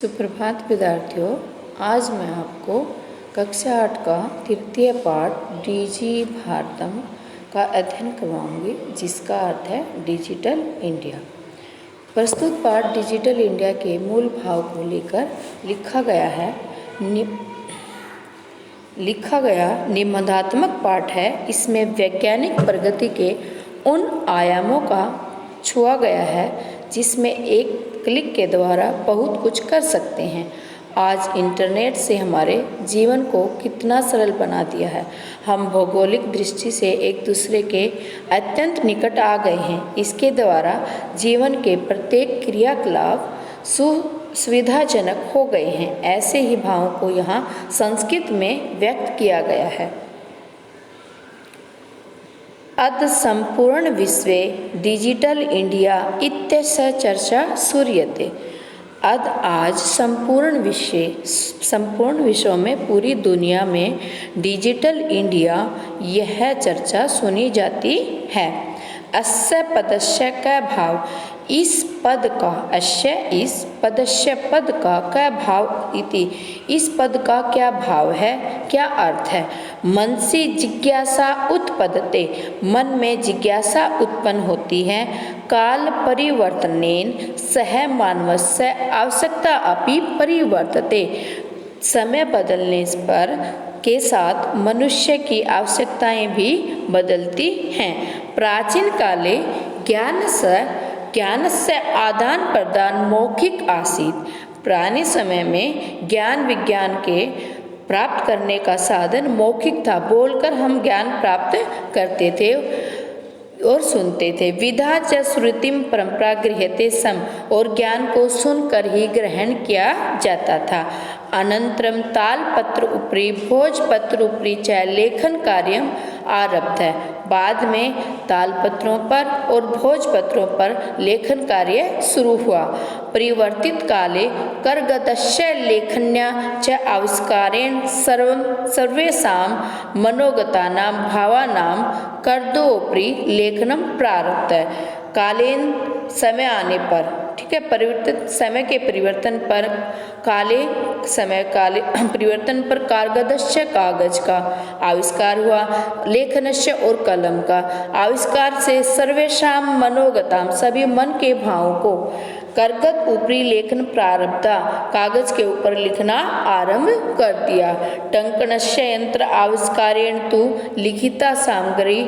सुप्रभात विद्यार्थियों, आज मैं आपको कक्षा 8 का तृतीय पाठ डीजी भारतम का अध्ययन करवाऊंगी, जिसका अर्थ है डिजिटल इंडिया। प्रस्तुत पाठ डिजिटल इंडिया के मूल भाव को लेकर लिखा गया निबंधात्मक पाठ है। इसमें वैज्ञानिक प्रगति के उन आयामों का छुआ गया है जिसमें एक क्लिक के द्वारा बहुत कुछ कर सकते हैं। आज इंटरनेट से हमारे जीवन को कितना सरल बना दिया है। हम भौगोलिक दृष्टि से एक दूसरे के अत्यंत निकट आ गए हैं। इसके द्वारा जीवन के प्रत्येक क्रियाकलाप सुविधाजनक हो गए हैं। ऐसे ही भावों को यहाँ संस्कृत में व्यक्त किया गया है। अद् संपूर्ण विश्वे डिजिटल इंडिया इत्यस्य चर्चा श्रूयते। अद् आज संपूर्ण विश्व में पूरी दुनिया में डिजिटल इंडिया यह चर्चा सुनी जाती है। अस्य पदस्य का भाव, इस पद का अस्य इस पदस्य पद का क्या भाव इति, इस पद का क्या भाव है, क्या अर्थ है। मनसि जिज्ञासा उत्पद्यते, मन में जिज्ञासा उत्पन्न होती है। काल परिवर्तनेन सह मानवस्य आवश्यकता अपि परिवर्तते, समय बदलने पर के साथ मनुष्य की आवश्यकताएं भी बदलती हैं। प्राचीन काले ज्ञान से आदान प्रदान मौखिक आसीत्। पुराने समय में ज्ञान विज्ञान के प्राप्त करने का साधन मौखिक था। बोलकर हम ज्ञान प्राप्त करते थे और सुनते थे। विधा च श्रुतिम परंपरा गृह्यते सम, और ज्ञान को सुनकर ही ग्रहण किया जाता था। अनंतरम तालपत्र उपरि भोजपत्र उपरि च लेखन कार्यम आरब्ध है। बाद में तालपत्रों पर और भोजपत्रों पर लेखन कार्य शुरू हुआ। परिवर्तित काले करगतस्य लेखन्या च आविष्कारेण सर्वेषां मनोगतानां भावानां कर्दोपरि लेखनम प्रारब्ध है। कालीन समय आने पर, ठीक है, परिवर्तित समय के परिवर्तन पर परिवर्तन पर कागदस्य कागज का आविष्कार हुआ। लेखनस्य और कलम का आविष्कार से सर्वेषां मनोगताम, सभी मन के भावों को, करगत ऊपरी लेखन प्रारब्धा, कागज के ऊपर लिखना आरंभ कर दिया। टंकनस्य यंत्र आविष्कारेण तु लिखिता सामग्री,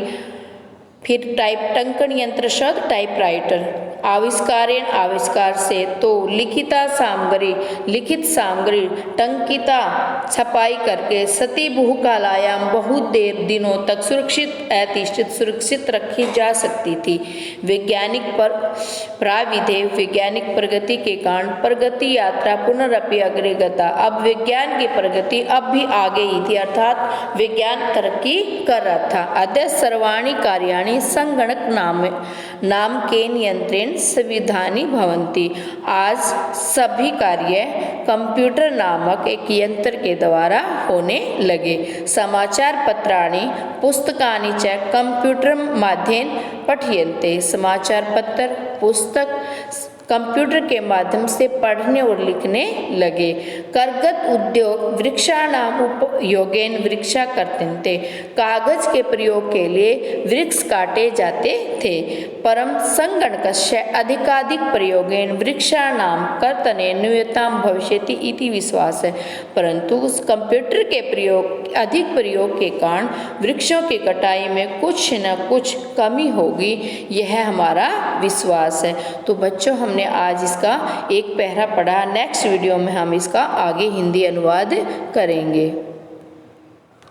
फिर टंकन यंत्र शब्द टाइपराइटर, आविष्कारेण आविष्कार से तो लिखिता सामग्री, लिखित सामग्री, टंकिता छपाई करके, सती बहुकालायाम बहुत देर दिनों तक सुरक्षित रखी जा सकती थी। वैज्ञानिक प्राविधि, वैज्ञानिक प्रगति के कारण प्रगति यात्रा पुनरपि अग्रे गता। अब विज्ञान की प्रगति अब भी आगे ही थी, अर्थात विज्ञान तरक्की कर रहा था। अद्य सर्वाणि कार्याणि संगणक नाम के यंत्रेण संविधानी भवन्ति। आज सभी कार्य कंप्यूटर नामक एक यंत्र के द्वारा होने लगे। समाचार पत्राणि पुस्तकानि च कंप्यूटर माध्यमेन पठ्यन्ते। समाचार पत्र पुस्तक कंप्यूटर के माध्यम से पढ़ने और लिखने लगे। करगत उद्योग वृक्षाणाम उपयोगेन वृक्षा कर्तन्ते, कागज के प्रयोग के लिए वृक्ष काटे जाते थे। परम संगणकस्य अधिकाधिक प्रयोगेन वृक्षाणाम कर्तने न्यूनताम भविष्यति इति विश्वास है। परंतु उस कंप्यूटर के अधिक प्रयोग के कारण वृक्षों की कटाई में कुछ न कुछ कमी होगी, यह हमारा विश्वास है। तो बच्चों, हमने आज इसका एक पैरा पढ़ा। नेक्स्ट वीडियो में हम इसका आगे हिंदी अनुवाद करेंगे।